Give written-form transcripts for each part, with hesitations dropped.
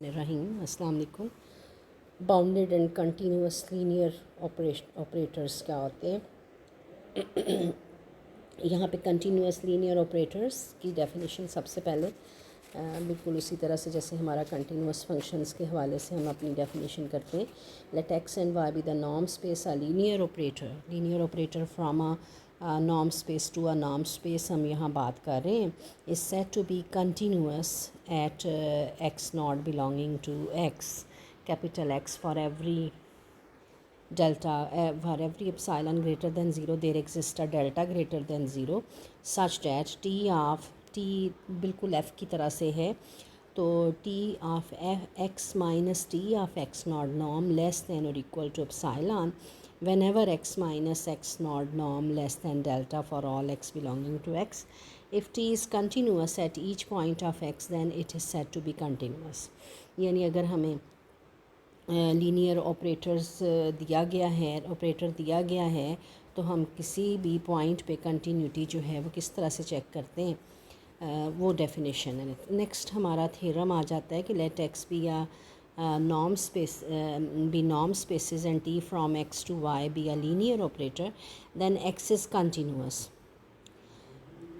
रहीम अस्सलाम वालेकुम। Bounded and continuous linear operators क्या होते हैं? यहाँ पे कंटिन्यूस लीनियर ऑपरेटर्स की डेफिनेशन सबसे पहले बिल्कुल उसी तरह से जैसे हमारा कंटिन्यूस फंक्शंस के हवाले से हम अपनी डेफिनेशन करते हैं। Let X and Y be the norm space a linear operator from a norm space to a norm space हम यहाँ बात कर रहे हैं। Is set to be continuous at X not belonging to X, capital X for every delta for every epsilon greater than 0 there exists a delta greater than 0 such that t of t बिल्कुल f की तरह से है, तो t of x minus t of x naught norm less than or equal to epsilon whenever x minus x naught norm less than delta for all x belonging to x. If t is continuous at each point of x then it is said to be continuous. यानी अगर हमें linear operator दिया गया है तो हम किसी भी पॉइंट पे कंटिन्यूटी जो है वो किस तरह से चेक करते हैं, वो डेफिनेशन है। नेक्स्ट हमारा थ्योरम आ जाता है कि let x be a norm space be norm spaces and t from x to y be a linear operator then x is continuous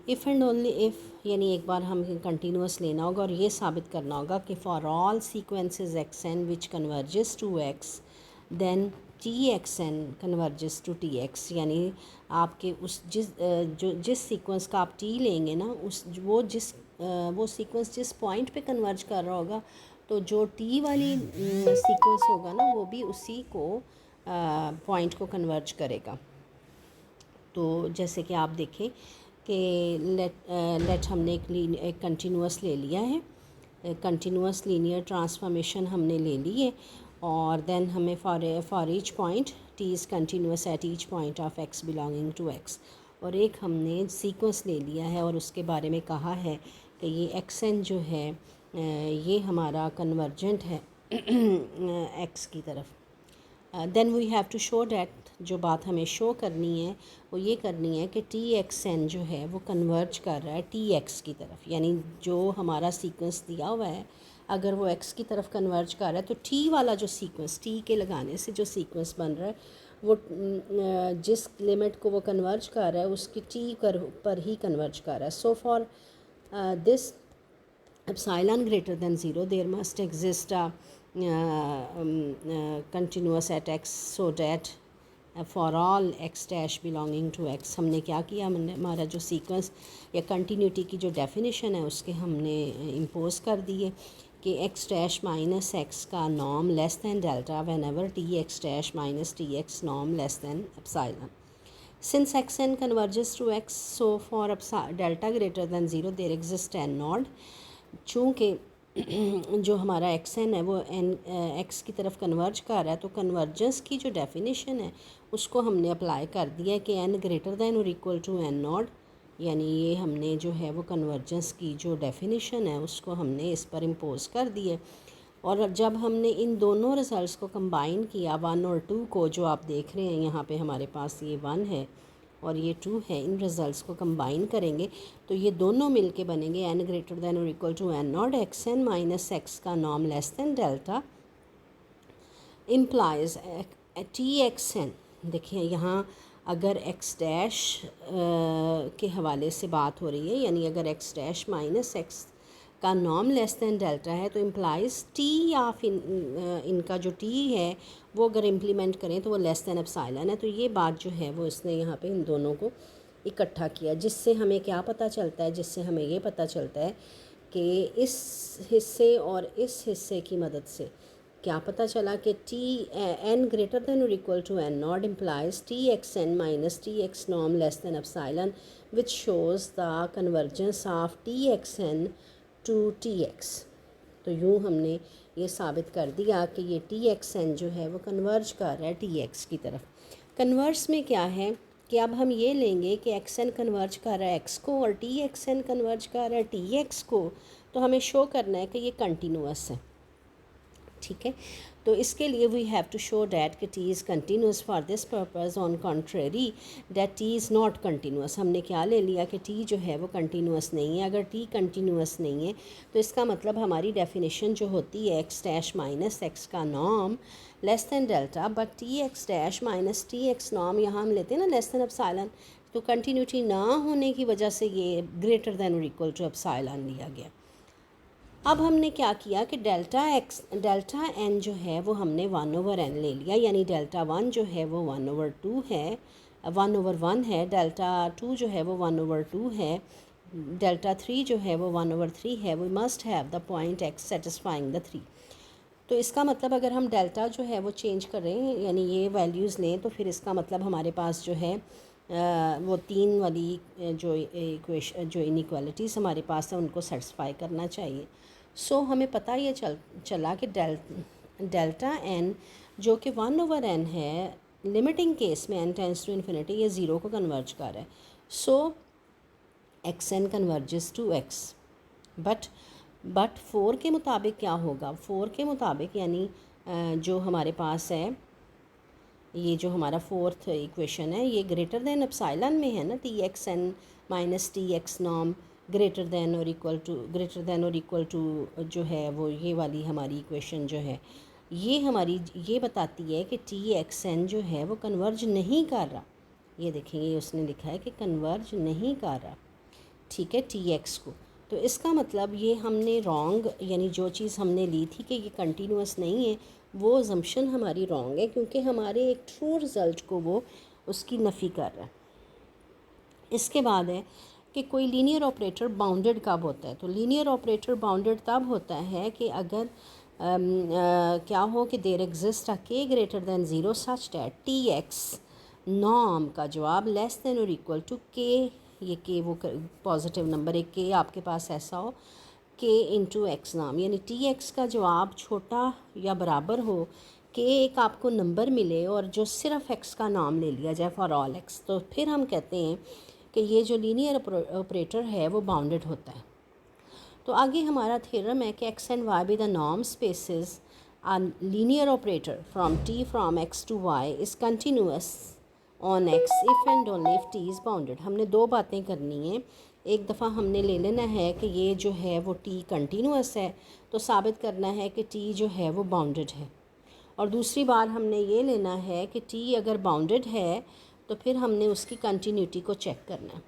if and only if, यानी एक बार हम कंटिन्यूस लेना होगा और ये साबित करना होगा कि for all sequences X N which converges to X then T x N converges to T X. यानी आपके उस जिस सीक्वेंस का आप टी लेंगे ना, वो सीक्वेंस जिस पॉइंट पे कन्वर्ज कर रहा होगा, तो जो टी वाली सीक्वेंस होगा ना वो भी उसी को पॉइंट को कन्वर्ज करेगा। तो जैसे कि आप देखें कि लेट हमने एक कंटिन्यूस ले लिया है, कंटिन्यूस लीनियर ट्रांसफॉर्मेशन हमने ले ली है, और देन हमें for each point T is continuous at each point of X belonging to X, और एक हमने सीक्वेंस ले लिया है और उसके बारे में कहा है कि ये एक्स एन जो है ये हमारा कन्वर्जेंट है एक्स की तरफ। Then we have to show that, जो बात हमें शो करनी है वो ये करनी है कि टी एक्स एन जो है वो कन्वर्ज कर रहा है टी एक्स की तरफ। यानी जो हमारा सीक्वेंस दिया हुआ है अगर वो एक्स की तरफ कन्वर्ज कर रहा है तो टी वाला जो सीक्वेंस, टी के लगाने से जो सीक्वेंस बन रहा है वो जिस लिमिट को वो कन्वर्ज कर रहा है उसकी टी पर ही कन्वर्ज कर रहा है। So for this epsilon greater than 0 there must exist a continuous at x so that for all x dash belonging to x। हमने क्या किया, हमने हमारा जो सीक्वेंस या कंटिन्यूटी की जो डेफिनेशन है उसके हमने इम्पोज कर दिए कि x डैश माइनस एक्स का norm less than delta when ever T x dash minus T X norm less than epsilon. Since xn converges to x, so for delta greater than 0 there exists n node। चूँकि जो हमारा x N है वो N x की तरफ converge कर रहा है, तो कन्वर्जेंस की जो डेफिनेशन है उसको हमने अप्लाई कर दिया है कि एन ग्रेटर दैन और इक्वल टू एन नॉट। यानी ये हमने जो है वो कन्वर्जेंस की जो डेफिनेशन है उसको हमने इस पर इम्पोज कर दिए, और जब हमने इन दोनों रिज़ल्ट्स को कंबाइन किया 1 और 2 को, जो आप देख रहे हैं यहाँ पे हमारे पास ये 1 है और ये 2 है, इन रिज़ल्ट्स को कंबाइन करेंगे तो ये दोनों मिलके बनेंगे एन ग्रेटर दैन और equal to N naught x N minus x का norm less than delta implies T x n. देखिए यहाँ अगर एक्स डैश के हवाले से बात हो रही है, यानी अगर एक्स डैश माइनस एक्स का नॉर्म लेस दैन डेल्टा है तो इम्प्लाइज टी ऑफ इनका जो टी है वो अगर इम्प्लीमेंट करें तो वो लेस दैन एप्सिलॉन है। तो ये बात जो है वो इसने यहाँ पे इन दोनों को इकट्ठा किया, जिससे हमें क्या पता चलता है, जिससे हमें ये पता चलता है कि इस हिस्से और इस हिस्से की मदद से क्या पता चला कि टी एन ग्रेटर दैन और equal to N not implies T x N minus T X norm less than epsilon which shows the convergence of T x N to T X. तो यूँ हमने ये साबित कर दिया कि ये टी एक्स एन जो है वो कन्वर्ज कर रहा है टी एक्स की तरफ। कन्वर्स में क्या है कि अब हम ये लेंगे कि एक्स एन कन्वर्ज कर रहा है एक्स को और टी एक्स एन कन्वर्ज कर रहा है टी एक्स को, तो हमें शो करना है कि ये कंटिन्यूस है। ठीक है। तो इसके लिए we have to show that कि T is continuous for this purpose, on contrary that T is not continuous. हमने क्या ले लिया कि टी जो है वो कंटिन्यूस नहीं है। अगर टी कंटिन्यूस नहीं है तो इसका मतलब हमारी डेफिनेशन जो होती है एक्स डैश माइनस एक्स का norm less than delta, but T x dash minus T X norm यहाँ हम लेते हैं ना लेस दैन एप्सिलॉन, तो कंटिन्यूटी ना होने की वजह से ये ग्रेटर दैन और इक्वल टू एप्सिलॉन लिया गया। अब हमने क्या किया कि डेल्टा एन जो है वो हमने 1/n ले लिया, यानी डेल्टा 1 जो है वो 1/2 है, 1/1 है, डेल्टा 2 जो है वो 1/2 है, डेल्टा 3 जो है वो 1/3 है। We must have the point X satisfying the 3। तो इसका मतलब अगर हम डेल्टा जो है वो चेंज करें यानी ये वैल्यूज़ लें तो फिर इसका मतलब हमारे पास जो है वो 3 वाली जो इक्वेशन जो इनइक्वालिटीज़ हमारे पास है उनको सेटिस्फाई करना चाहिए। सो हमें पता ये चला कि डेल्टा एन जो कि 1/n है, लिमिटिंग केस में n टेंड्स टू इन्फिनिटी ये ज़ीरो को कन्वर्ज कर रहा है। So x N converges to x, but 4 के मुताबिक क्या होगा, 4 के मुताबिक यानी जो हमारे पास है ये जो हमारा फोर्थ इक्वेशन है ये ग्रेटर दैन एप्सिलॉन में है ना, T x N minus T X norm greater than और इक्वल टू जो है वो ये वाली हमारी इक्वेशन जो है ये हमारी ये बताती है कि टी एक्स एन जो है वो कन्वर्ज नहीं कर रहा। ये देखेंगे उसने लिखा है कि कन्वर्ज नहीं कर रहा, ठीक है, टी एक्स को। तो इसका मतलब ये हमने रॉन्ग यानी जो चीज़ हमने ली थी कि ये कंटिन्यूस नहीं है वो अजम्पशन हमारी रॉन्ग है, क्योंकि हमारे एक ट्रू रिज़ल्ट को वो उसकी नफ़ी कर रहा है। इसके बाद है कि कोई लीनियर ऑपरेटर बाउंडेड कब होता है। तो लीनियर ऑपरेटर बाउंडेड तब होता है कि अगर क्या हो कि देयर एग्जिस्ट अ के greater than zero such that T X norm का जवाब लेस दैन और इक्वल टू के, ये के वो पॉजिटिव नंबर एक के आपके पास ऐसा हो के इंटू एक्स नाम, यानी टी एक्स का जवाब छोटा या बराबर हो के एक आपको नंबर मिले और जो सिर्फ एक्स का नाम ले लिया जाए फॉर ऑल एक्स, तो फिर हम कहते हैं कि ये जो लीनियर ऑपरेटर है वो बाउंडेड होता है। तो आगे हमारा थ्योरम है कि X and Y be the norm spaces a linear operator from T from x to Y is continuous on x if and only if T is bounded. हमने दो बातें करनी है, एक दफ़ा हमने ले लेना है कि ये जो है वो टी कंटिन्यूस है तो साबित करना है कि टी जो है वो बाउंडेड है, और दूसरी बार हमने ये लेना है कि टी अगर बाउंडेड है तो फिर हमने उसकी कंटिन्यूटी को चेक करना है।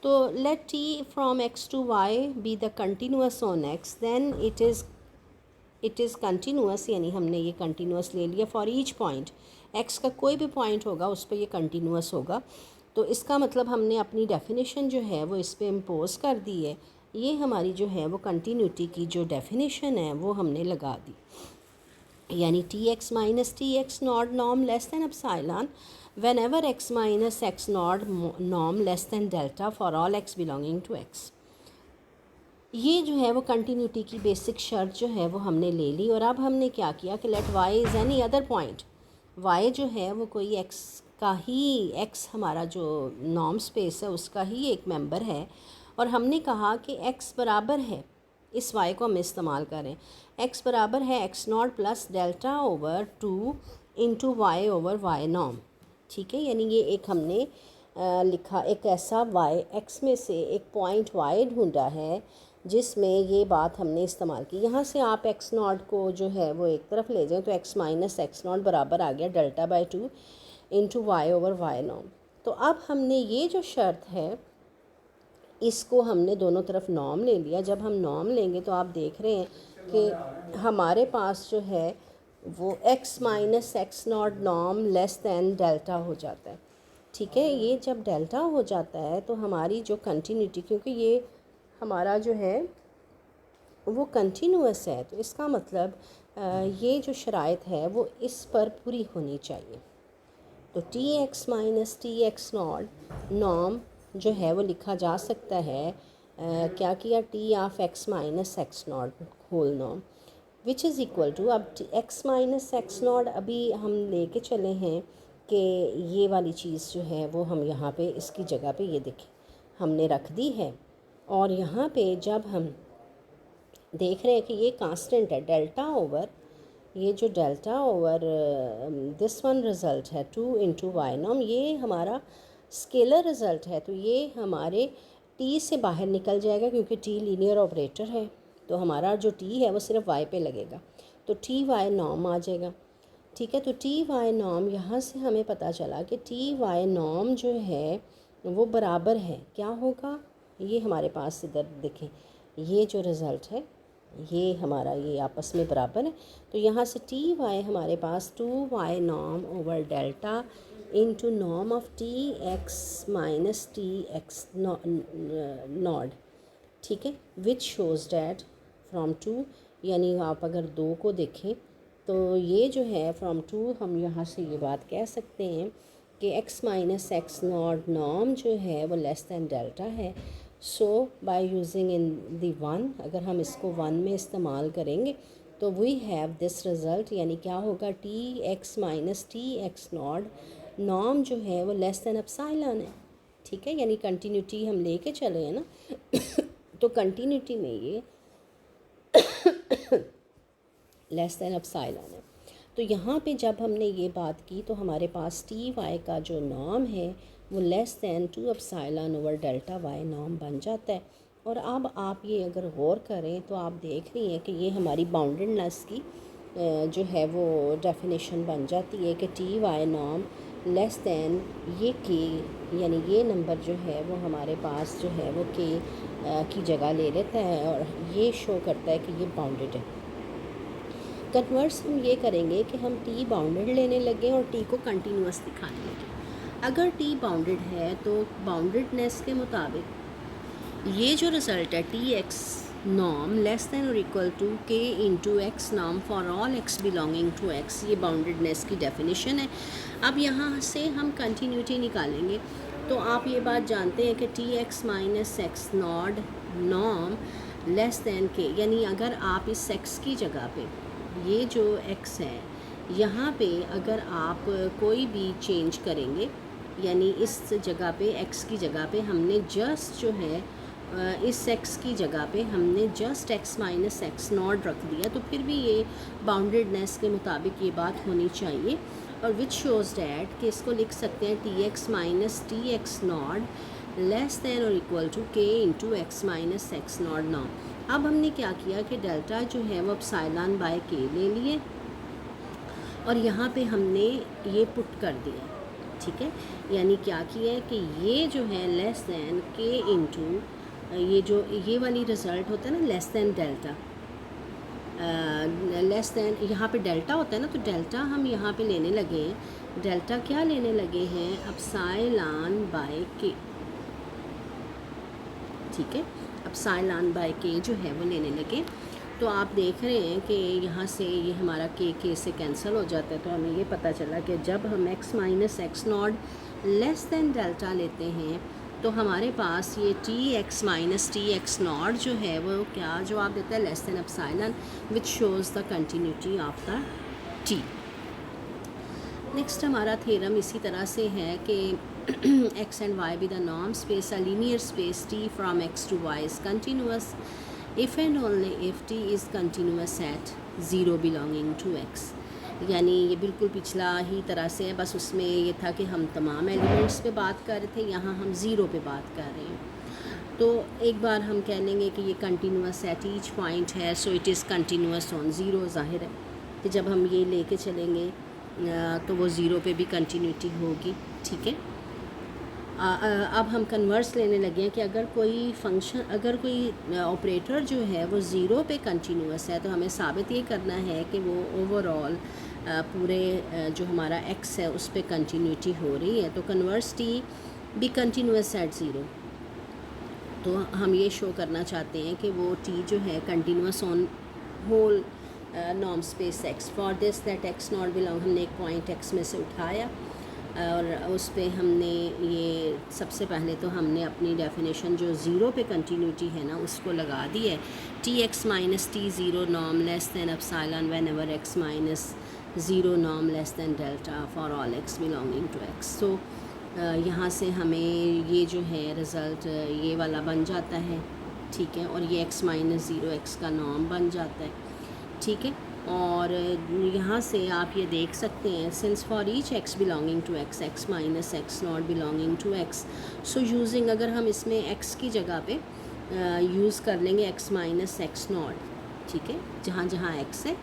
तो let T from x to Y be the continuous on x, then it is continuous, यानी हमने ये कंटिन्यूस ले लिया फॉर ईच पॉइंट, एक्स का कोई भी पॉइंट होगा उस पर ये कंटिन्यूस होगा। तो इसका मतलब हमने अपनी डेफिनेशन जो है वो इस पर इम्पोज कर दी है। ये हमारी जो है वो कंटिन्यूटी की जो डेफिनेशन है वो हमने लगा दी, यानी t x minus T x naught norm less than epsilon whenever x minus x naught norm less than delta for all x belonging to x. ये जो है वो कंटिन्यूटी की बेसिक शर्त जो है वो हमने ले ली। और अब हमने क्या किया कि let y is any other point, y जो है वो कोई एक्स का ही, एक्स हमारा जो नॉर्म स्पेस है उसका ही एक मेंबर है, और हमने कहा कि एक्स बराबर है, इस वाई को हम इस्तेमाल करें, एक्स बराबर है x naught plus delta over 2 into y over y norm, ठीक है। यानी ये एक हमने लिखा एक ऐसा वाई एक्स में से एक पॉइंट वाई ढूंढा है जिसमें ये बात हमने इस्तेमाल की। यहाँ से आप एक्स नॉट को जो है वो एक तरफ ले जाएं तो एक्स माइनस एक्स नॉट बराबर आ गया delta by 2 into y over y norm. तो अब हमने ये जो शर्त है इसको हमने दोनों तरफ नॉर्म ले लिया। जब हम नॉर्म लेंगे तो आप देख रहे हैं कि हमारे पास जो है वो x minus x naught norm less than delta हो जाता है, ठीक है। ये जब डेल्टा हो जाता है तो हमारी जो कंटिन्यूटी, क्योंकि ये हमारा जो है वो कंटिन्यूस है, तो इसका मतलब ये जो शराइत है वो इस पर पूरी होनी चाहिए। तो t x minus T x naught norm जो है वो लिखा जा सकता है क्या किया, t of x minus x naught whole norm which is equal to, अब एक्स माइनस एक्स नॉट अभी हम लेके चले हैं कि ये वाली चीज़ जो है वो हम यहाँ पे इसकी जगह पे ये देखें हमने रख दी है, और यहाँ पे जब हम देख रहे हैं कि ये कांस्टेंट है डेल्टा ओवर ये जो delta over this one result है 2 इंटू वाई नॉम, ये हमारा स्केलर रिज़ल्ट है, तो ये हमारे टी से बाहर निकल जाएगा क्योंकि टी लीनियर ऑपरेटर है, तो हमारा जो टी है वो सिर्फ वाई पे लगेगा, तो टी वाई नॉम आ जाएगा। ठीक है, तो टी वाई नॉम यहाँ से हमें पता चला कि टी वाई नॉम जो है वो बराबर है, क्या होगा, ये हमारे पास इधर देखें, ये जो रिज़ल्ट है ये हमारा ये आपस में बराबर है, तो यहाँ से टी वाई हमारे पास 2 Y Nom over delta into Nom of T x minus T x Nord. ठीक है, विच शोज़ डैट फ्रॉम 2, यानी आप अगर 2 को देखें तो ये जो है फ्रॉम 2 हम यहाँ से ये बात कह सकते हैं कि x माइनस एक्स नॉट नॉम जो है वो लेस दैन डेल्टा है। सो बाय यूजिंग इन दी 1, अगर हम इसको 1 में इस्तेमाल करेंगे तो वी हैव दिस रिज़ल्ट, यानी क्या होगा, T x minus T x naught नॉम जो है वो लेस दैन एप्सिलॉन है। ठीक है, यानी कंटिन्यूटी हम लेके चले हैं ना तो कंटिन्यूटी में ये लेस दैन एप्सिलॉन है। तो यहाँ पे जब हमने ये बात की तो हमारे पास टी वाई का जो नॉम है वो less than 2 epsilon over delta y नॉम बन जाता है। और अब आप ये अगर गौर करें तो आप देख रही हैं कि ये हमारी बाउंडेडनेस की जो है वो डेफिनेशन बन जाती है कि टी वाई नॉम लेस दैन ये के, यानी ये नंबर जो है वो हमारे पास जो है वो के की जगह ले लेता है और ये शो करता है कि ये बाउंडेड है। कन्वर्स हम ये करेंगे कि हम टी बाउंडेड लेने लगे और टी को कंटिन्यूस दिखाने लगे। अगर टी बाउंडेड है तो बाउंडेडनेस के मुताबिक ये जो रिज़ल्ट है टी एक्स नॉम लेस दैन और इक्वल टू के इंटू एक्स नॉम for all x belonging to x, ये बाउंडेडनेस की डेफिनेशन है। अब यहाँ से हम कंटिन्यूटी निकालेंगे, तो आप ये बात जानते हैं कि T x minus x naught नॉम लेस दैन के, यानी अगर आप इस एक्स की जगह पे ये जो x है यहाँ पे अगर आप कोई भी चेंज करेंगे, यानी इस जगह पे x की जगह पे हमने जस्ट जो है इस x की जगह पे हमने just x minus x not रख दिया, तो फिर भी ये बाउंडेडनेस के मुताबिक ये बात होनी चाहिए। और विच शोज़ डैट कि इसको लिख सकते हैं T x minus T x naught less than और इक्वल टू के into x minus x naught नॉम। अब हमने क्या किया कि डेल्टा जो है वो एप्सिलॉन बाय के ले लिए और यहाँ पे हमने ये पुट कर दिया। ठीक है, यानी क्या किया है कि ये जो है लेस दैन के इंटू ये जो ये वाली रिज़ल्ट होता है ना less than delta, less than यहाँ पे डेल्टा होता है ना, तो डेल्टा हम यहाँ पे लेने लगे हैं, डेल्टा क्या लेने लगे हैं, एप्सिलॉन बाय के। ठीक है, एप्सिलॉन बाय के जो है वो लेने लगे, तो आप देख रहे हैं कि यहाँ से ये हमारा के से कैंसिल हो जाता है, तो हमें ये पता चला कि जब हम x minus x naught less than delta लेते हैं तो हमारे पास ये T x minus T x not जो है वो क्या जवाब देता है, less than epsilon, which shows the continuity of the T. Next हमारा थ्योरम इसी तरह से है कि x and y be the norm space, a linear space t from x to y is continuous if and only if t is continuous at 0 belonging to x। यानी ये बिल्कुल पिछला ही तरह से है, बस उसमें ये था कि हम तमाम एलिमेंट्स पे बात कर रहे थे, यहाँ हम ज़ीरो पे बात कर रहे हैं। तो एक बार हम कह लेंगे कि ये कंटिन्यूस एट ईच पॉइंट है, so it is continuous on zero. ज़ाहिर है कि जब हम ये लेके चलेंगे तो वो ज़ीरो पे भी कंटिन्यूटी होगी। ठीक है, अब हम कन्वर्स लेने लगे हैं कि अगर कोई फंक्शन, अगर कोई ऑपरेटर जो है वो ज़ीरो पे कंटिन्यूस है तो हमें साबित ये करना है कि वो ओवरऑल पूरे जो हमारा x है उस पे कंटिन्यूटी हो रही है। तो converse T B continuous at zero, तो हम ये शो करना चाहते हैं कि वो t जो है continuous on whole norm space x। For this that x naught belong, हमने एक पॉइंट x में से उठाया और उस पे हमने ये सबसे पहले तो हमने अपनी डेफिनेशन जो ज़ीरो पे कंटिन्यूटी है ना उसको लगा दी है, T x minus T zero norm less than epsilon whenever x minus zero norm less than delta for all x belonging to x. So यहाँ से हमें ये जो है रिज़ल्ट ये वाला बन जाता है। ठीक है, और ये एक्स माइनस ज़ीरो एक्स का नॉर्म बन जाता है। ठीक है, और यहाँ से आप ये देख सकते हैं, since for each x belonging to x, x minus x not belonging to x, so using, अगर हम इसमें एक्स की जगह पे यूज़ कर लेंगे एक्स माइनस एक्स नॉट, ठीक है, जहाँ जहाँ एक्स है,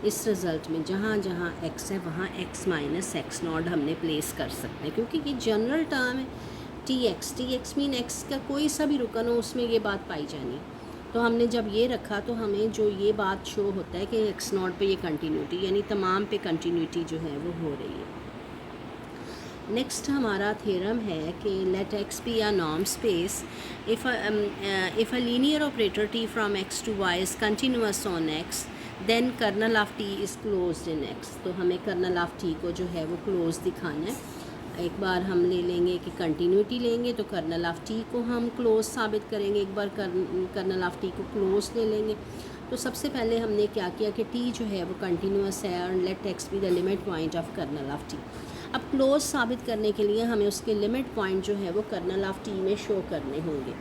इस रिज़ल्ट में जहाँ जहाँ एक्स है वहाँ एक्स माइनस एक्स नॉट हमने प्लेस कर सकते हैं, क्योंकि ये जनरल टर्म है टी एक्स मीन एक्स का कोई सा भी रुकन हो उसमें ये बात पाई जानी। तो हमने जब ये रखा तो हमें जो ये बात शो होता है कि एक्स नॉट पे ये कंटिन्यूटी, यानी तमाम पे कंटिन्यूटी जो है वो हो रही है। नेक्स्ट हमारा थ्योरम है कि let x be a norm space if a linear operator t from x to Y is continuous on x, then kernel of t is closed in x. तो हमें कर्नल ऑफ टी को जो है वो close दिखाना है। एक बार हम ले लेंगे कि कंटिन्यूटी लेंगे तो कर्नल ऑफ टी को हम क्लोज साबित करेंगे, एक बार कर्नल ऑफ टी को क्लोज ले लेंगे। तो सबसे पहले हमने क्या किया कि टी जो है वो कंटिन्यूअस है और let x be the limit point of kernel of t. अब क्लोज साबित करने के लिए हमें उसके लिमिट पॉइंट जो है वो कर्नल ऑफ टी में शो करने होंगे।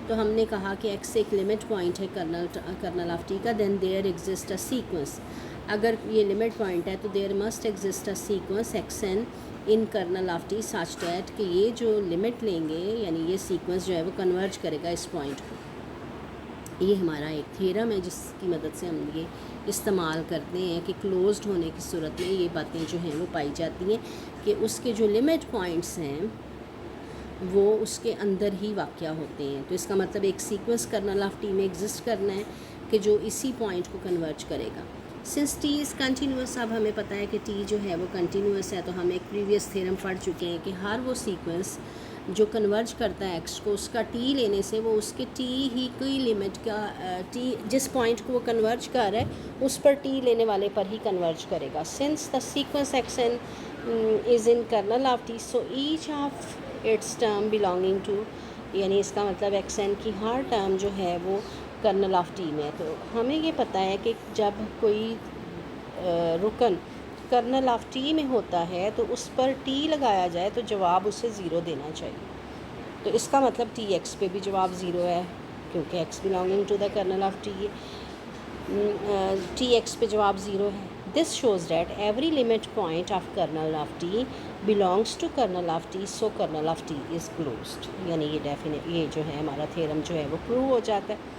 तो हमने कहा कि एक्स एक लिमिट पॉइंट है कर्नल ऑफ टी का, then there exist a sequence. अगर ये लिमिट पॉइंट है तो there must exist a sequence x n in kernel of t such that कि ये जो लिमिट लेंगे यानी ये सीक्वेंस जो है वो कन्वर्ज करेगा इस पॉइंट को। ये हमारा एक थ्योरम है जिसकी मदद से हम ये इस्तेमाल करते हैं कि क्लोज्ड होने की सूरत में ये बातें जो हैं वो पाई जाती हैं कि उसके जो लिमिट पॉइंट्स हैं वो उसके अंदर ही वाक़या होते हैं। तो इसका मतलब एक सीक्वेंस कर्नल ऑफ टी में एग्जिस्ट करना है कि जो इसी पॉइंट को कन्वर्ज करेगा। सिंस टी इज़ कंटिन्यूस, अब हमें पता है कि टी जो है वो कंटिन्यूस है, तो हम एक प्रीवियस थ्योरम पढ़ चुके हैं कि हर वो सीक्वेंस जो कन्वर्ज करता है एक्स को, उसका टी लेने से वो उसके टी ही कोई लिमिट का टी जिस पॉइंट को वो कन्वर्ज कर रहा है उस पर टी लेने वाले पर ही कन्वर्ज करेगा। Since the sequence x n is in kernel of t, so each of its term belonging to, यानी इसका मतलब एक्स एन की हर टर्म जो है वो कर्नल ऑफ टी में है। तो हमें ये पता है कि जब कोई रुकन कर्नल ऑफ टी में होता है तो उस पर टी लगाया जाए तो जवाब उसे ज़ीरो देना चाहिए। तो इसका मतलब टी एक्स पे भी जवाब ज़ीरो है क्योंकि x belonging to the kernel of t, t x पे जवाब ज़ीरो है। This shows that every limit point of kernel of t belongs to kernel of t, so kernel of t is closed. यानी ये जो है हमारा theorem जो है वो प्रूव हो जाता है।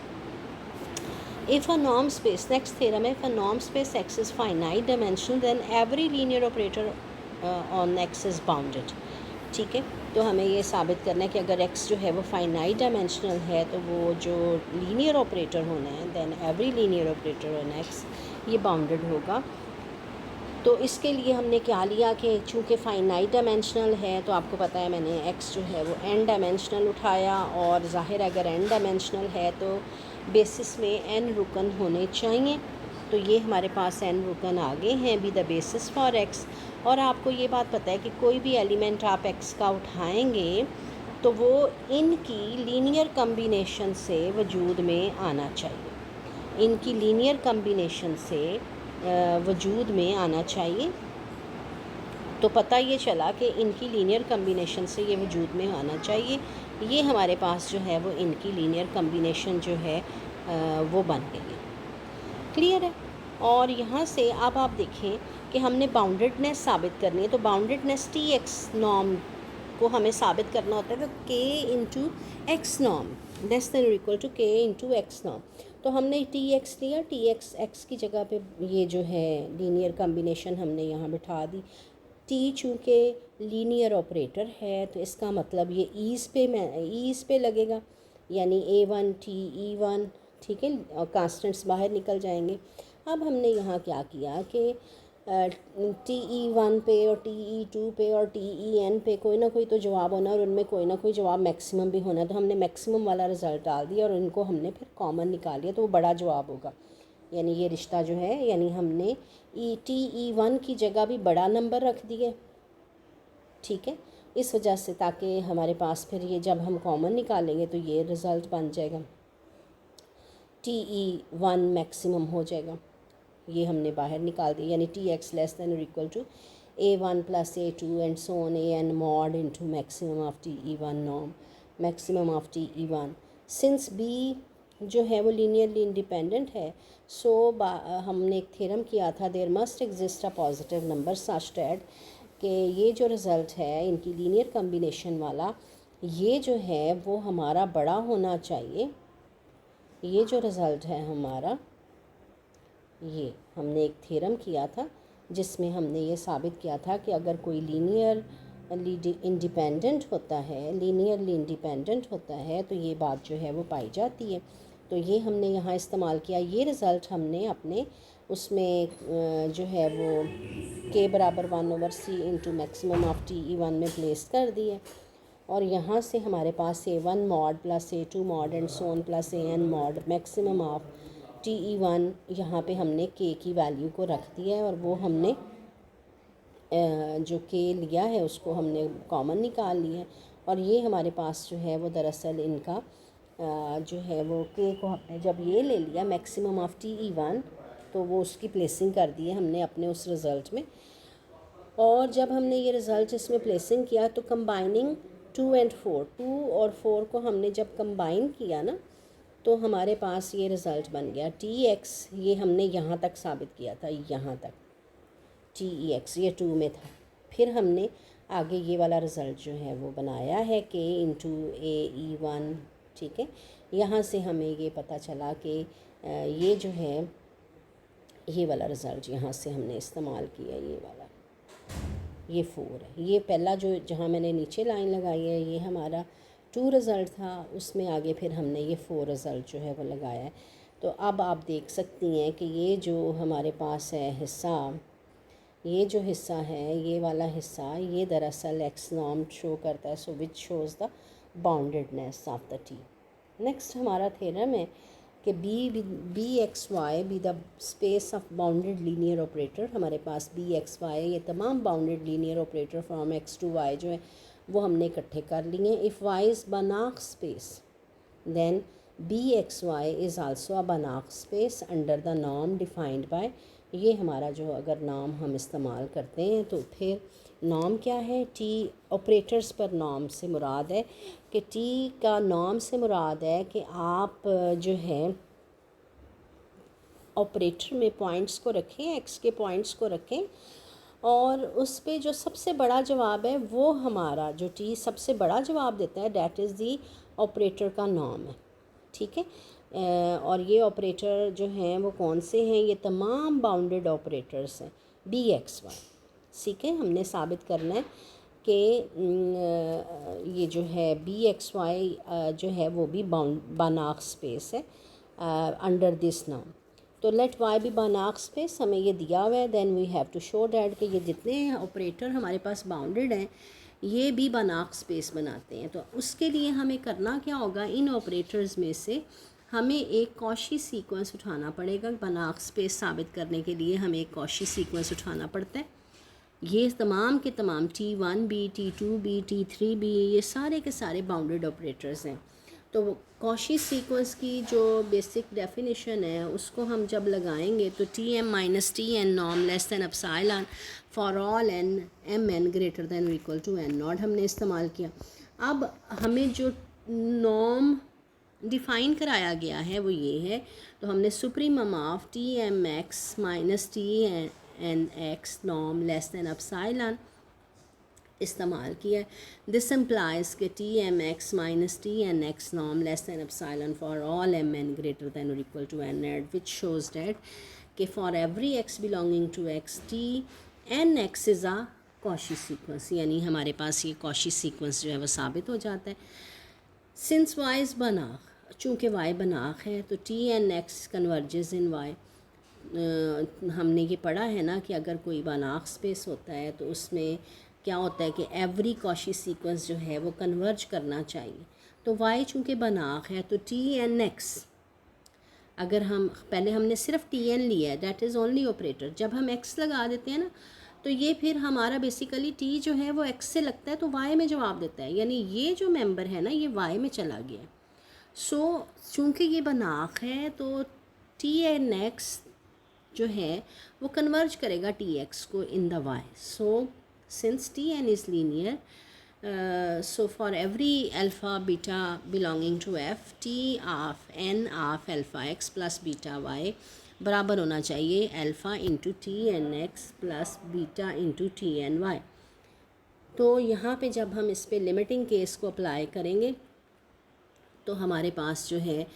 If a norm space, next theorem है, if a norm space X is finite dimensional then every linear operator on X is bounded। ठीक है, तो हमें ये साबित करना है कि अगर X जो है वो फाइनाइट डायमेंशनल है तो वो जो लीनियर ऑपरेटर होना है then every linear operator on X ये बाउंडेड होगा। तो इसके लिए हमने क्या लिया कि चूँकि फ़ाइनाइट डायमेंशनल है तो आपको पता है मैंने x जो है वो n डायमेंशनल उठाया, और ज़ाहिर अगर n डायमेंशनल है तो बेसिस में n रुकन होने चाहिए। तो ये हमारे पास n रुकन आगे हैं be the basis for x। और आपको ये बात पता है कि कोई भी एलिमेंट आप x का उठाएंगे तो वो इनकी लीनियर कम्बिनेशन से वजूद में आना चाहिए, इनकी लीनियर कम्बिनेशन से वजूद में आना चाहिए। तो पता ये चला कि इनकी लीनियर कम्बिनेशन से ये वजूद में आना चाहिए। ये हमारे पास जो है वो इनकी लीनियर कम्बिनेशन जो है वो बन गई है। क्लियर है। और यहाँ से अब आप देखें कि हमने बाउंडेडनेस साबित करनी है। तो बाउंडेडनेस टी एक्स नॉर्म को हमें साबित करना होता है कि के into x norm less than और इक्वल टू के इंटू एक्स नॉर्म। तो हमने टी एक्स लिया, टी एक्स एक्स की जगह पे ये जो है लीनियर कम्बिनेशन हमने यहाँ बिठा दी। टी चूँकि लीनियर ऑपरेटर है तो इसका मतलब ये ईज़ पे लगेगा, यानी A1 TE1, ठीक है, और कांस्टेंट्स बाहर निकल जाएंगे। अब हमने यहाँ क्या किया कि TE1 पे और TE2 पे और TEN पे कोई ना कोई तो जवाब होना और उनमें कोई ना कोई जवाब मैक्सिमम भी होना। तो हमने मैक्सिमम वाला रिज़ल्ट डाल दिया और इनको हमने फिर कॉमन निकाल लिया तो वो बड़ा जवाब होगा। यानी ये रिश्ता जो है, यानी हमने TE1 की जगह भी बड़ा नंबर रख दिए, ठीक है, इस वजह से ताकि हमारे पास फिर ये जब हम कॉमन निकालेंगे तो ये रिज़ल्ट बन जाएगा, TE1 मैक्सिमम हो जाएगा। ये हमने बाहर निकाल दिया, यानी टी एक्स लेस दैन और equal to A1 plus A2 and so on AN mod into maximum of TE1 norm, maximum of TE1। Since B जो है वो लीनियरली इंडिपेंडेंट है। सो हमने एक थ्योरम किया था, there must exist a positive number such that कि ये जो रिज़ल्ट है इनकी लीनियर कम्बिनेशन वाला, ये जो है वो हमारा बड़ा होना चाहिए। ये जो रिज़ल्ट है हमारा, ये हमने एक थ्योरम किया था जिसमें हमने ये साबित किया था कि अगर कोई लीनियरली इंडिपेंडेंट होता है, लीनियरली इंडिपेंडेंट होता है, तो ये बात जो है वो पाई जाती है। तो ये हमने यहाँ इस्तेमाल किया। ये रिज़ल्ट हमने अपने उसमें जो है वो k बराबर 1/c into maximum of TE1 में प्लेस कर दिए। और यहाँ से हमारे पास A1 mod plus A2 mod and so on plus AN mod maximum of TE1, यहाँ पे हमने k की वैल्यू को रख दिया है और वो हमने जो k लिया है उसको हमने कॉमन निकाल लिया है। और ये हमारे पास जो है वो दरअसल इनका जो है वो k को हमने जब ये ले लिया मैक्सिमम ऑफ TE1, तो वो उसकी प्लेसिंग कर दी है हमने अपने उस रिज़ल्ट में। और जब हमने ये रिज़ल्ट इसमें प्लेसिंग किया तो कंबाइनिंग 2 एंड 4, 2 और 4 को हमने जब कंबाइन किया ना, तो हमारे पास ये रिज़ल्ट बन गया TX। ये हमने यहाँ तक साबित किया था, यहाँ तक TEX ये 2 में था। फिर हमने आगे ये वाला रिज़ल्ट जो है वो बनाया है k इंटू AE1, ठीक है। यहाँ से हमें ये पता चला कि ये जो है ये वाला रिज़ल्ट यहाँ से हमने इस्तेमाल किया, ये वाला, ये 4 है। ये पहला जो जहाँ मैंने नीचे लाइन लगाई है ये हमारा 2 रिज़ल्ट था, उसमें आगे फिर हमने ये 4 रिज़ल्ट जो है वो लगाया है। तो अब आप देख सकती हैं कि ये जो हमारे पास है हिस्सा, ये जो हिस्सा है, ये वाला हिस्सा, ये दरअसल एक्स नॉर्म शो करता है, so which shows the boundedness of the T. Next हमारा थ्योरम है कि B X Y be the space of bounded linear operator. हमारे पास बी एक्स वाई ये तमाम bounded linear operator from x to Y जो है वो हमने इकट्ठे कर लिए हैं। If Y is Banach space then B X Y is also a Banach space under the norm defined by, ये हमारा जो अगर नॉर्म हम इस्तेमाल करते हैं तो फिर नॉर्म क्या है, टी ऑपरेटर्स पर नॉर्म से मुराद है कि टी का नॉर्म से मुराद है कि आप जो है ऑपरेटर में पॉइंट्स को रखें, एक्स के पॉइंट्स को रखें और उस पे जो सबसे बड़ा जवाब है वो हमारा जो टी सबसे बड़ा जवाब देता है डैट इज़ दी ऑपरेटर का नॉर्म है, ठीक है। और ये ऑपरेटर जो हैं वो कौन से हैं, ये तमाम बाउंडेड ऑपरेटर्स हैं बी एक्स वाई, ठीक है। हमने साबित करना है कि ये जो है बी एक्स वाई जो है वो भी बानाक स्पेस है अंडर दिस नॉर्म। तो let y be Banach space हमें ये दिया हुआ है, then we have to show that कि ये जितने ऑपरेटर हमारे पास बाउंडेड हैं ये भी बानाक स्पेस बनाते हैं। तो उसके लिए हमें करना क्या होगा, इन ऑपरेटर्स में से हमें एक कॉशी सीक्वेंस उठाना पड़ेगा। बानाक स्पेस साबित करने के लिए हमें एक कॉशी सीक्वेंस उठाना पड़ता है। ये तमाम के तमाम T1 भी, T2 भी, T3 भी, ये सारे के सारे बाउंडेड ऑपरेटर्स हैं। तो कॉशी सीक्वेंस की जो बेसिक डेफिनेशन है उसको हम जब लगाएंगे तो Tm minus Tn norm less than epsilon for all n Mn greater than और इक्वल टू n नॉट हमने इस्तेमाल किया। अब हमें जो नॉर्म डिफ़ाइन कराया गया है वो ये है, तो हमने supremum of Tmx minus Tnx norm less than epsilon इस्तेमाल किया है। दिस इम्प्लाइज के Tmx minus Tnx norm less than epsilon for all Mn greater than और equal to n at which shows that कि for every x belonging to x Tnx is a Cauchy sequence, यानी हमारे पास ये Cauchy sequence जो है वो साबित हो जाता है। सिंस y इज़ बनाक, चूँकि y बनाक है तो Tnx कन्वर्जेस इन y। हमने ये पढ़ा है ना कि अगर कोई बनाक स्पेस होता है तो उसमें क्या होता है कि एवरी कॉशी सीक्वेंस जो है वो कन्वर्ज करना चाहिए। तो y चूँकि बनाक है तो Tnx, अगर हम पहले हमने सिर्फ Tn लिया है दैट इज़ ओनली ऑपरेटर, जब हम x लगा देते हैं ना तो ये फिर हमारा बेसिकली t जो है वो x से लगता है तो y में जवाब देता है, यानी ये जो मेंबर है ना ये y में चला गया। सो चूँकि ये बनाक है तो Tnx जो है वो कन्वर्ज करेगा Tx को in the y। So since Tn is linear So for every alpha beta belonging to f, t of n of alpha x plus beta y बराबर होना चाहिए alpha into t n x plus beta into t n y. तो यहाँ पे जब हम इस पे लिमिटिंग केस को अप्लाई करेंगे तो हमारे पास जो है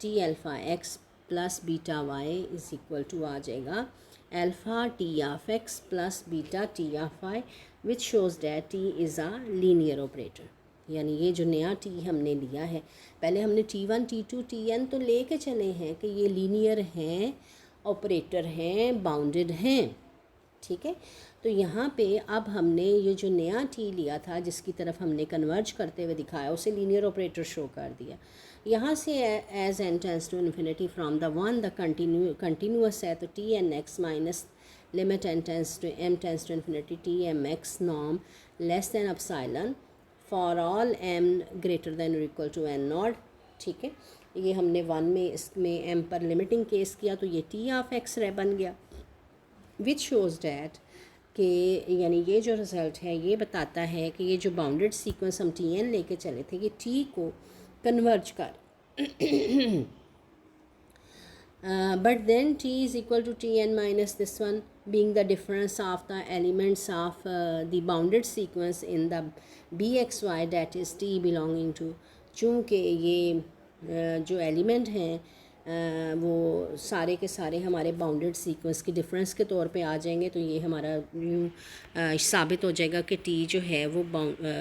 T alpha x plus beta y is equal to आ जाएगा alpha T of x plus beta T of y which shows that T is a linear operator. यानी ये जो नया टी हमने लिया है, पहले हमने T1 T2 Tn तो ले के चले हैं कि ये लीनियर हैं, ऑपरेटर हैं, बाउंडेड हैं, ठीक है। तो यहाँ पे अब हमने ये जो नया टी लिया था जिसकी तरफ हमने कन्वर्ज करते हुए दिखाया उसे लीनियर ऑपरेटर शो कर दिया। यहाँ से as n tends to infinity from the one the continuous है तो t n x minus limit n tends to infinity t m x norm less than epsilon for all m greater than और equal to N naught, ठीक है। ये हमने one में इसमें M पर लिमिटिंग केस किया तो ये टी ऑफ एक्स बन गया विच शोज़ डैट कि यानी ये जो रिज़ल्ट है ये बताता है कि ये जो बाउंडेड सीक्वेंस हम टी एन लेके चले थे ये टी को कन्वर्ज कर but then t is equal to tn minus this one being the difference of the elements of the bounded sequence in the bxy that is t belonging to, चूँकि ये जो element हैं वो सारे के सारे हमारे बाउंडेड सीक्वेंस के डिफरेंस के तौर पे आ जाएंगे तो ये हमारा यूँ साबित हो जाएगा कि टी जो है वो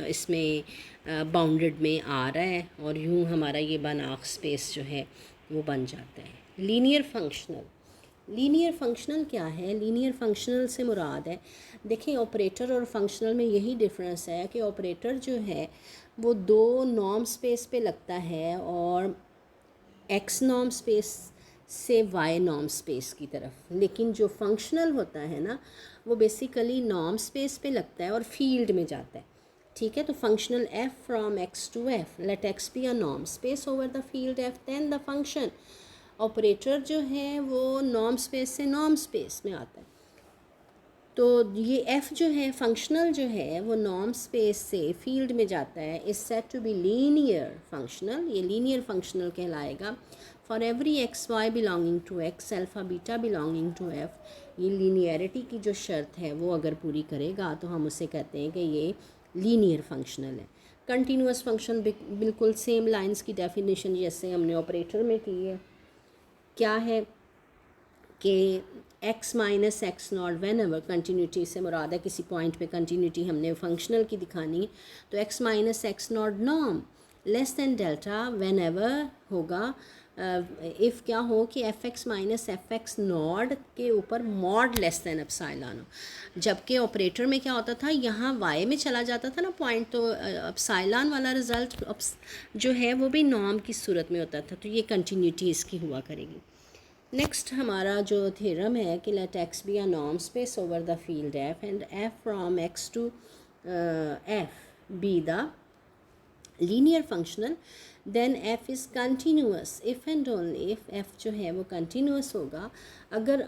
इसमें बाउंडेड में आ रहा है और यूँ हमारा ये बनाक स्पेस जो है वो बन जाता है। लीनियर फंक्शनल क्या है? लीनियर फंक्शनल से मुराद है, देखिए ऑपरेटर और फंक्शनल में यही डिफरेंस है कि ऑपरेटर जो है वो दो नॉर्म स्पेस पे लगता है और एक्स नॉर्म स्पेस से वाई नॉर्म स्पेस की तरफ, लेकिन जो फंक्शनल होता है ना वो बेसिकली नॉर्म स्पेस पे लगता है और फील्ड में जाता है, ठीक है। तो functional f from x to f, let x be a norm space over the field f then the function. Operator जो है वो नॉर्म स्पेस से नॉर्म स्पेस में आता है, तो ये एफ़ जो है फंक्शनल जो है वो नॉर्म स्पेस से फील्ड में जाता है, is said to be linear functional, ये लीनियर फंक्शनल कहलाएगा। For every x y belonging to x alpha beta belonging to f, ये लीनियरिटी की जो शर्त है वो अगर पूरी करेगा तो हम उसे कहते हैं कि ये लीनियर फंक्शनल है। कंटिन्यूस फंक्शन बिल्कुल सेम लाइंस की डेफिनेशन जैसे हमने ऑपरेटर में की है, क्या है कि x minus x not when ever, continuity से मुराद है किसी पॉइंट पे कंटिन्यूटी हमने फंक्शनल की दिखानी है, तो x minus x naught norm less than delta when ever होगा इफ़ क्या हो कि f x minus F x not के ऊपर मॉड लेस दैन एप्सिलॉन हो। जबकि ऑपरेटर में क्या होता था, यहाँ y में चला जाता था ना पॉइंट, तो एप्सिलॉन वाला रिज़ल्ट जो है वो भी नॉर्म की सूरत में होता था, तो ये कंटिन्यूटी इसकी हुआ करेगी। नेक्स्ट हमारा जो थ्योरम है कि let x be a norm space over the field f and f from x to f be the linear functional, then f is continuous if and only if f जो है वो continuous होगा अगर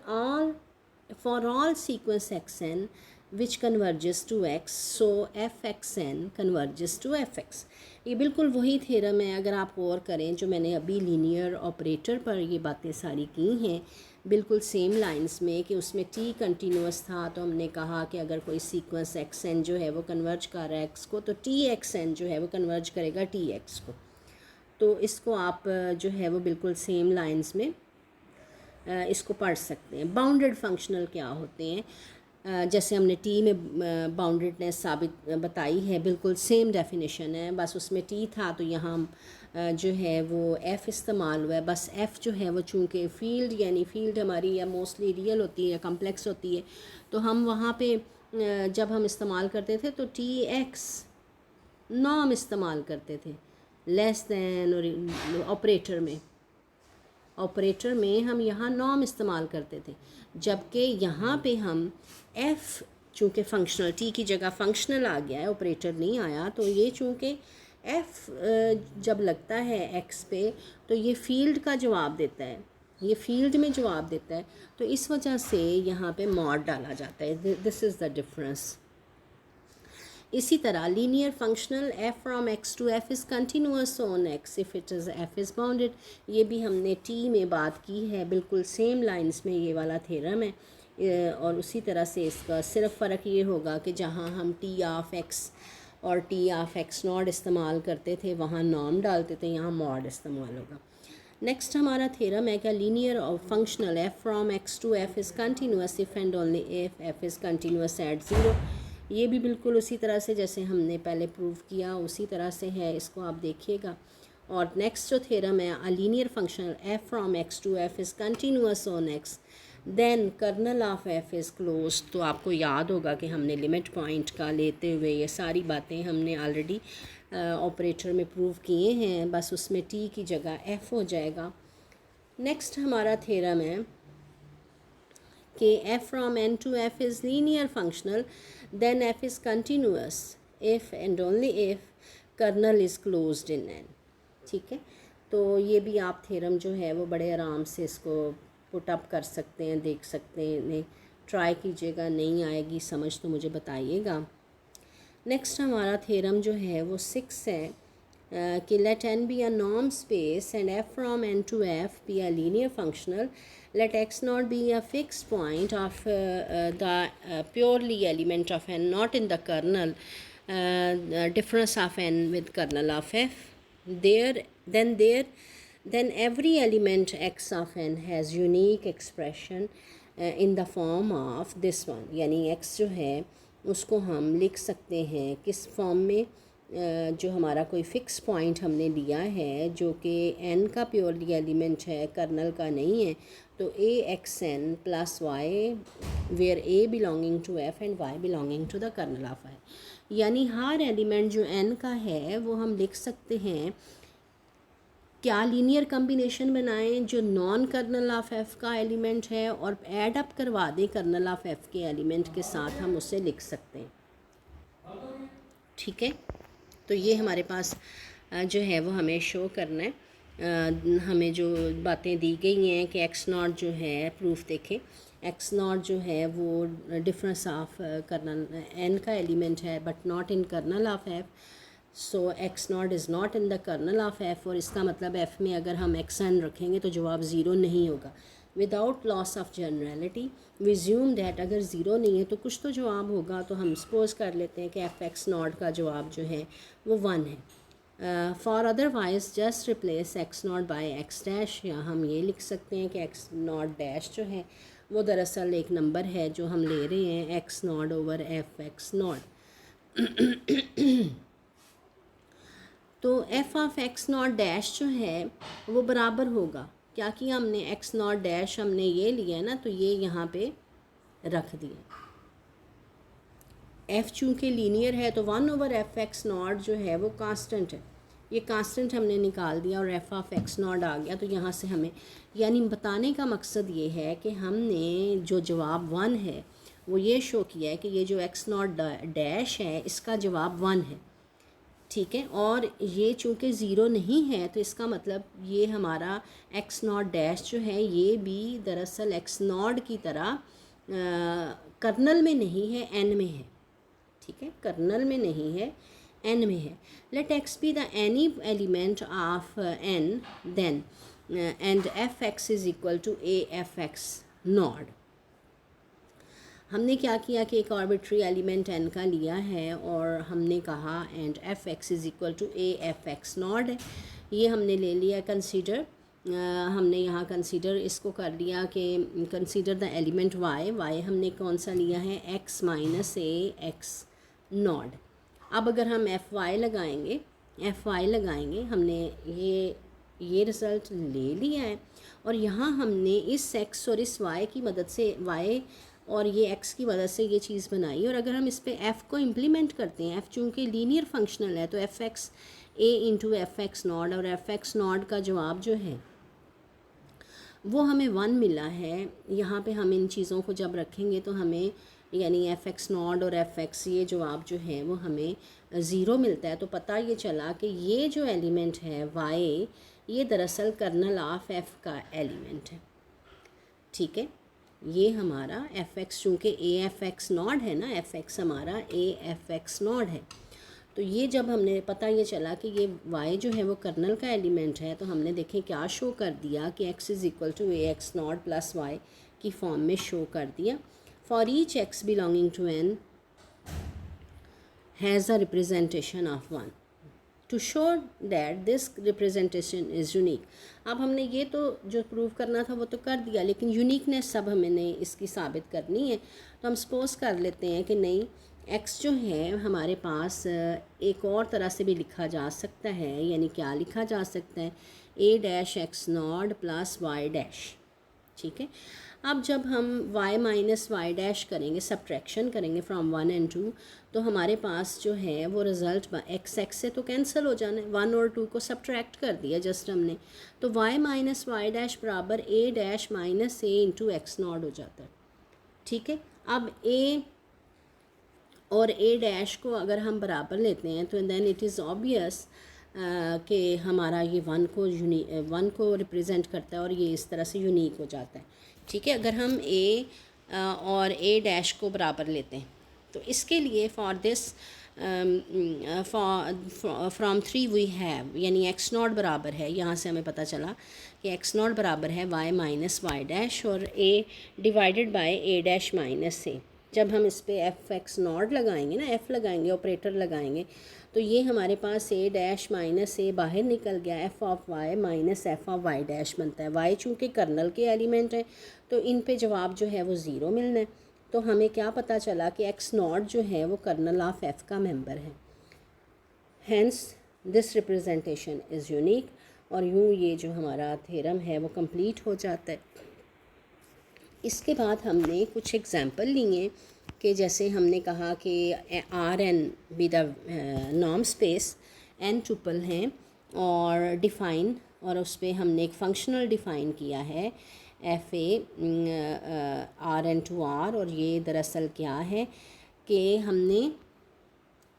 for all sequence x N which converges to x, so f x N converges to f x. ये बिल्कुल वही theorem है, अगर आप और करें जो मैंने अभी लीनियर ऑपरेटर पर ये बातें सारी की हैं बिल्कुल सेम लाइंस में, कि उसमें टी कंटिन्यूस था तो हमने कहा कि अगर कोई सीक्वेंस एक्स एन जो है वो कन्वर्ज कर रहा है एक्स को, तो टी एक्स एन जो है वो कन्वर्ज करेगा टी एक्स को। तो इसको आप जो है वो बिल्कुल सेम लाइंस में इसको पढ़ सकते हैं। बाउंडेड फंक्शनल क्या होते हैं, जैसे हमने टी में बाउंडेडनेस साबित बताई है, बिल्कुल सेम डेफिनेशन है, बस उसमें टी था तो यहाँ जो है वो एफ़ इस्तेमाल हुआ है। बस एफ़ जो है वो चूँकि फ़ील्ड यानी फ़ील्ड हमारी या मोस्टली रियल होती है या कम्प्लेक्स होती है, तो हम वहाँ पे जब हम इस्तेमाल करते थे तो टी एक्स नॉर्म इस्तेमाल करते थे लेस दैन, और ऑपरेटर में हम यहाँ नॉर्म इस्तेमाल करते थे, जबकि यहाँ पे हम एफ़ चूँकि फंक्शनल टी की जगह फंक्शनल आ गया है, ऑपरेटर नहीं आया, तो ये चूँकि एफ़ जब लगता है एक्स पे तो ये फील्ड का जवाब देता है, ये फील्ड में जवाब देता है, तो इस वजह से यहाँ पे मॉड डाला जाता है। This is the difference. इसी तरह linear functional f from x to f is continuous on x if it is f is bounded, ये भी हमने टी में बात की है, बिल्कुल सेम लाइंस में ये वाला थ्योरम है। और उसी तरह से इसका सिर्फ फ़र्क ये होगा कि जहाँ हम टी ऑफ एक्स और टी ऑफ एक्स नॉट इस्तेमाल करते थे वहाँ नॉर्म डालते थे, यहाँ मॉड इस्तेमाल होगा। नेक्स्ट हमारा थ्योरम है क्या लीनियर और functional f from x to f is continuous if and only if f is continuous at zero. ये भी बिल्कुल उसी तरह से जैसे हमने पहले प्रूव किया उसी तरह से है, इसको आप देखिएगा। और नेक्स्ट जो थ्योरम है a linear functional f from x to f is continuous on x then kernel of f is close. तो आपको याद होगा कि हमने लिमिट पॉइंट का लेते हुए ये सारी बातें हमने ऑलरेडी ऑपरेटर में प्रूव किए हैं, बस उसमें टी की जगह एफ़ हो जाएगा। नेक्स्ट हमारा थ्योरम है कि f from n to f is linear functional then f is continuous if and only if kernel is closed in n. ठीक है, तो ये भी आप थ्योरम जो है वो बड़े आराम से इसको पुट अप कर सकते हैं, देख सकते हैं, ट्राई कीजिएगा, नहीं आएगी समझ तो मुझे बताइएगा। नेक्स्ट हमारा थ्योरम जो है वो 6 है कि let n be a norm space and f from n to f be a linear functional, let x naught be a fixed point of the purely element of n not in the kernel, difference of n with kernel of f, then every element x of n has unique expression in the form of this one। यानी x जो है उसको हम लिख सकते हैं किस form में, जो हमारा कोई फ़िक्स पॉइंट हमने लिया है जो कि n का प्योरली एलिमेंट है, कर्नल का नहीं है, तो a x n plus y where a belonging to f and y belonging to the kernel of i। यानी हर एलिमेंट जो n का है वो हम लिख सकते हैं क्या लीनियर कम्बिनेशन बनाएं जो नॉन कर्नल ऑफ एफ़ का एलिमेंट है और ऐड अप करवा दें कर्नल ऑफ एफ़ के एलिमेंट के साथ, हम उसे लिख सकते हैं। ठीक है, तो ये हमारे पास जो है वो हमें शो करना है। हमें जो बातें दी गई हैं कि एक्स नॉट जो है प्रूफ देखें, एक्स नॉट जो है वो डिफरेंस ऑफ कर्नल एन का एलिमेंट है but not in kernel of f, so x naught is not in the kernel of f. और इसका मतलब एफ़ में अगर हम एक्स एन रखेंगे तो जवाब ज़ीरो नहीं होगा। Without loss of generality we assume that अगर ज़ीरो नहीं है तो कुछ तो जवाब होगा, तो हम सपोज कर लेते हैं कि एफ एक्स नॉट का जवाब जो है वो 1 है। For otherwise just replace x not by x dash, या हम ये लिख सकते हैं कि एक्स नॉट डैश जो है वो दरअसल एक नंबर है जो हम ले रहे हैं x naught over f x naught. तो f of x naught dash जो है वो बराबर होगा, क्या किया हमने, एक्स नॉट डैश हमने ये लिया ना तो ये यहाँ पे रख दिया। एफ़ चूँकि लीनियर है तो 1 ओवर एफ एक्स नॉट जो है वो कांस्टेंट है, ये कांस्टेंट हमने निकाल दिया और एफ़ ऑफ एक्स नॉट आ गया। तो यहाँ से हमें यानी बताने का मकसद ये है कि हमने जो जवाब 1 है वो ये शो किया है कि ये जो एक्स नॉट डैश है इसका जवाब 1 है। ठीक है, और ये चूँकि ज़ीरो नहीं है तो इसका मतलब ये हमारा एक्स नॉट डैश जो है ये भी दरअसल एक्स नॉट की तरह कर्नल में नहीं है, एन में है। ठीक है, कर्नल में नहीं है, एन में है। Let x be the any element of n then and f x is equal to a f x naught. हमने क्या किया कि एक आर्बिट्री एलिमेंट n का लिया है और हमने कहा and f x is equal to a f x naught है, ये हमने ले लिया कंसीडर। हमने यहाँ कंसीडर इसको कर लिया कि कंसीडर द एलिमेंट y हमने कौन सा लिया है x minus A x not. अब अगर हम एफ वाई लगाएंगे हमने ये रिज़ल्ट ले लिया है और यहाँ हमने इस x और इस y की मदद से y और ये x की मदद से ये चीज़ बनाई। और अगर हम इस पे f को इम्प्लीमेंट करते हैं, f चूँकि लीनियर फंक्शनल है तो F x A into F x not, और एफ एक्स नॉट का जवाब जो है वो हमें 1 मिला है। यहाँ पे हम इन चीज़ों को जब रखेंगे तो हमें यानी एफ एक्स नॉट और एफ एक्स ये जवाब जो है वो हमें 0 मिलता है। तो पता ये चला कि ये जो एलिमेंट है y ये दरअसल कर्नल ऑफ f का एलिमेंट है। ठीक है, ये हमारा एफ एक्स, चूँकि ए एफ एक्स नॉट है ना, एफ एक्स हमारा ए एफ एक्स नॉट है। तो ये जब हमने पता ये चला कि ये y जो है वो कर्नल का एलिमेंट है, तो हमने देखें क्या शो कर दिया कि x is equal to a x naught plus y की फॉर्म में शो कर दिया। For each x belonging to n has a representation of 1 to show that this representation is unique. अब हमने ये तो जो प्रूव करना था वो तो कर दिया, लेकिन यूनिकनेस सब हमने इसकी साबित करनी है। तो हम सपोज़ कर लेते हैं कि नहीं, x जो है हमारे पास एक और तरह से भी लिखा जा सकता है। यानी क्या लिखा जा सकता है, a dash x naught plus y dash. ठीक है, अब जब हम y माइनस वाई डैश करेंगे, सब्ट्रैक्शन करेंगे फ्रॉम 1 and 2, तो हमारे पास जो है वो रिज़ल्ट x से तो कैंसिल हो जाना है, 1 और 2 को सब्ट्रैक्ट कर दिया जस्ट हमने। तो y माइनस वाई डैश बराबर a dash minus A into x not हो जाता है। ठीक है, अब a और a डैश को अगर हम बराबर लेते हैं तो देन इट इज़ ऑब्वियस कि हमारा ये 1 को रिप्रेजेंट करता है और ये इस तरह से यूनिक हो जाता है। ठीक है, अगर हम a और a डैश को बराबर लेते हैं तो इसके लिए for this from 3 we have, यानी एक्स नॉट बराबर है, यहाँ से हमें पता चला कि एक्स नॉट बराबर है y माइनस वाई डैश और a divided by a dash minus a. जब हम इस पे एफ एक्स नॉट लगाएंगे ना, एफ़ लगाएंगे, ऑपरेटर लगाएंगे, तो ये हमारे पास a डैश माइनस ए बाहर निकल गया, f of y minus f of y dash बनता है। y चूँकि कर्नल के एलिमेंट है तो इन पे जवाब जो है वो ज़ीरो मिलना है। तो हमें क्या पता चला कि एक्स नॉट जो है वो कर्नल ऑफ एफ़ का मेंबर है। Hence this representation is unique, और यूँ ये जो हमारा थ्योरम है वो कंप्लीट हो जाता है। इसके बाद हमने कुछ एग्जांपल लिए कि जैसे हमने कहा कि r n be the norm space, n triple हैं और डिफ़ाइन, और उस पर हमने एक फंक्शनल डिफ़ाइन किया है f a r n to r. और ये दरअसल क्या है कि हमने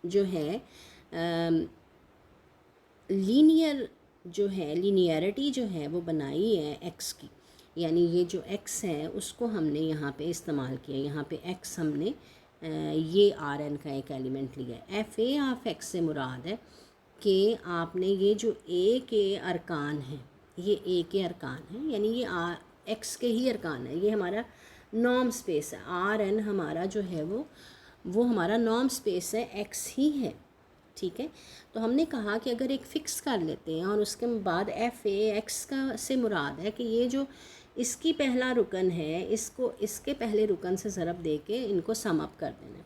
जो है लीनियर जो है, लीनियरिटी जो है वो बनाई है एक्स की, यानी ये जो x है उसको हमने यहाँ पे इस्तेमाल किया। यहाँ पे x हमने ये आर एन का एक एलिमेंट लिया है। एफ ए ऑफ एक्स से मुराद है कि आपने ये जो a के अरकान हैं, ये a के अरकान हैं, यानी ये x के ही अरकान है। ये हमारा नॉर्म स्पेस है, आर एन हमारा जो है वो हमारा नॉर्म स्पेस है, x ही है। ठीक है, तो हमने कहा कि अगर एक फ़िक्स कर लेते हैं और उसके बाद एफ़ ए एक्स का से मुराद है कि ये जो इसकी पहला रुकन है, इसको इसके पहले रुकन से ज़रब दे के इनको सम अप कर देना।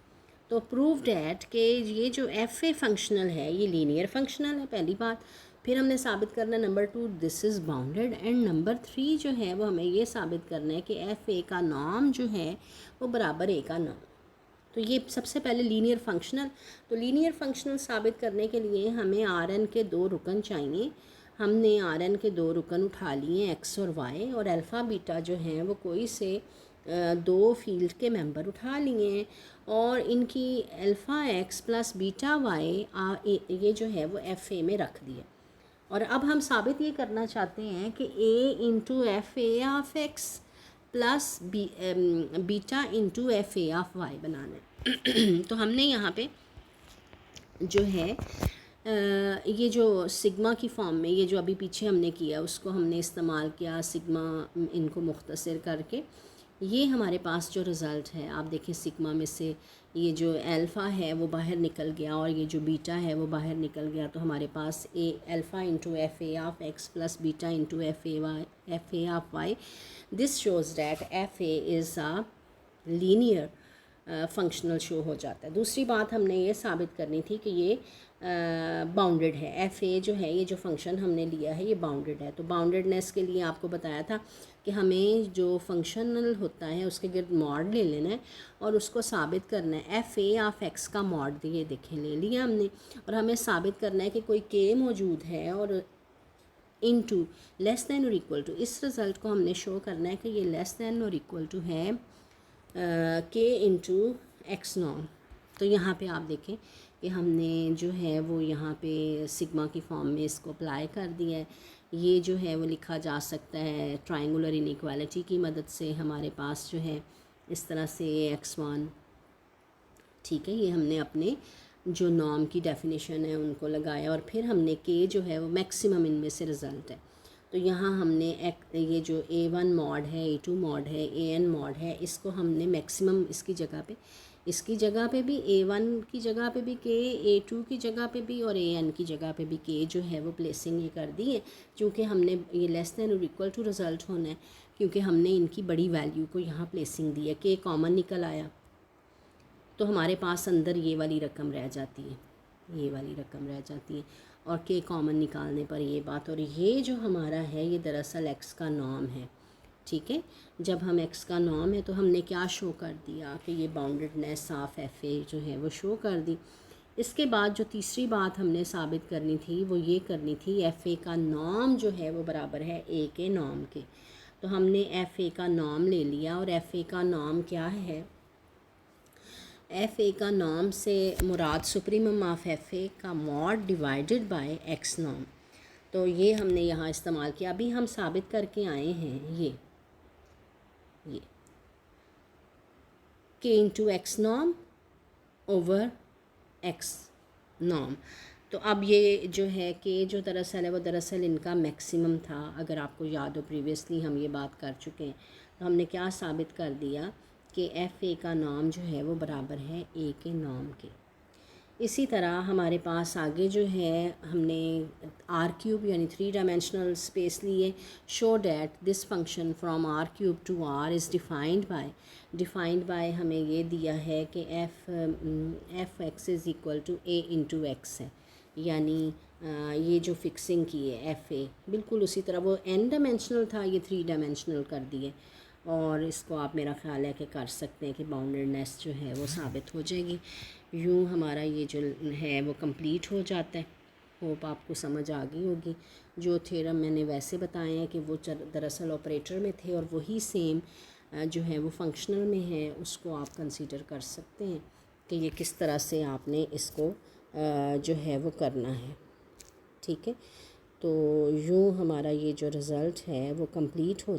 तो प्रूव डैट कि ये जो एफ़ ए फंक्शनल है ये लीनियर फंक्शनल है, पहली बात। फिर हमने साबित करना है number 2 this is bounded, and number 3 जो है वो हमें ये साबित करना है कि एफ़ ए का नॉर्म जो है वो बराबर ए का नॉर्म। तो ये सबसे पहले लीनियर फंक्शनल। तो लीनियर फंक्शनल साबित करने के लिए हमें आर एन के 2 रुकन चाहिए। हमने आर एन के 2 रुकन उठा लिए एक्स और वाई, और अल्फ़ा बीटा जो हैं वो कोई से 2 फील्ड के मेंबर उठा लिए हैं, और इनकी alpha x plus beta y ये जो है वो एफ़ ए में रख दिए। और अब हम साबित ये करना चाहते हैं कि a into f a of x plus beta into f a of y बनाना है। तो हमने यहाँ पे जो है ये जो सिग्मा की फॉर्म में, ये जो अभी पीछे हमने किया उसको हमने इस्तेमाल किया, सिग्मा इनको मुख्तसर करके ये हमारे पास जो रिज़ल्ट है आप देखें, सिग्मा में से ये जो अल्फ़ा है वो बाहर निकल गया और ये जो बीटा है वो बाहर निकल गया। तो हमारे पास a alpha into f a of x plus beta into f a of y, this shows that f a is a linear functional show हो जाता है। दूसरी बात हमने ये साबित करनी थी कि ये बाउंडेड है, एफ़ ए जो है ये जो फंक्शन हमने लिया है ये बाउंडेड है। तो बाउंडेडनेस के लिए आपको बताया था कि हमें जो फंक्शनल होता है उसके गिर्द मॉड ले लेना है और उसको साबित करना है। एफ़ ए ऑफ एक्स का मॉड ये देखें ले लिया हमने, और हमें साबित करना है कि कोई के मौजूद है और इनटू लेस दैन और इक्वल टू, इस रिज़ल्ट को हमने शो करना है कि ये लेस दैन और इक्वल टू है के इंटू एक्स नॉन। तो यहाँ पे आप देखें कि हमने जो है वो यहाँ पे सिग्मा की फॉर्म में इसको अप्लाई कर दिया है ये जो है वो लिखा जा सकता है ट्रायंगुलर इनइक्वालिटी की मदद से। हमारे पास जो है इस तरह से x1, ठीक है, ये हमने अपने जो नॉर्म की डेफिनेशन है उनको लगाया और फिर हमने k जो है वो मैक्सिमम इनमें से रिज़ल्ट है। तो यहाँ हमने ये जो a1 मॉड है, a2 मॉड है, an मॉड है, इसको हमने मैक्सिमम इसकी जगह पे भी a1 की जगह पे भी k, a2 की जगह पे भी और an की जगह पे भी k जो है वो प्लेसिंग ये कर दी है। क्योंकि हमने ये लेस दैन और इक्वल टू रिज़ल्ट होना है, क्योंकि हमने इनकी बड़ी वैल्यू को यहाँ प्लेसिंग दी है। k कॉमन निकल आया तो हमारे पास अंदर ये वाली रकम रह जाती है, ये वाली रकम रह जाती है और k कॉमन निकालने पर ये बात। और ये जो हमारा है ये दरअसल x का नॉर्म है, ठीक है। जब हम x का नॉर्म है तो हमने क्या शो कर दिया कि ये बाउंडेडनेस ऑफ एफ ए जो है वो शो कर दी। इसके बाद जो तीसरी बात हमने साबित करनी थी वो ये करनी थी एफ ए का नॉर्म जो है वो बराबर है ए के नॉर्म के। तो हमने एफ ए का नॉर्म ले लिया और एफ ए का नॉर्म क्या है, एफ ए का नॉर्म से मुराद सुप्रीमम ऑफ एफ ए का mod divided by x norm. तो ये हमने यहाँ इस्तेमाल किया। अभी हम साबित करके आए हैं ये k into x norm over x norm. तो अब ये जो है k जो दरअसल है वो दरअसल इनका मैक्सिमम था। अगर आपको याद हो प्रीवियसली हम ये बात कर चुके हैं। तो हमने क्या साबित कर दिया कि एफ ए का नॉर्म जो है वो बराबर है ए के नॉर्म के। इसी तरह हमारे पास आगे जो है हमने आर क्यूब यानी 3 डायमेंशनल स्पेस लिए। Show that this function from r cube to r is defined by हमें ये दिया है कि f x is equal to a into x है, यानी ये जो फिक्सिंग की है एफ ए बिल्कुल उसी तरह वो n डायमेंशनल था, ये 3 डायमेंशनल कर दिए। और इसको आप मेरा ख्याल है कि कर सकते हैं कि बाउंडेडनेस जो है वो साबित हो जाएगी। यूँ हमारा ये जो है वो कंप्लीट हो जाता है। होप आपको समझ आ गई होगी। जो थ्योरम मैंने वैसे बताए हैं कि वो दरअसल ऑपरेटर में थे और वही सेम जो है वो फंक्शनल में है, उसको आप कंसीडर कर सकते हैं कि ये किस तरह से आपने इसको जो है वो करना है, ठीक है। तो यूँ हमारा ये जो रिज़ल्ट है वो कंप्लीट हो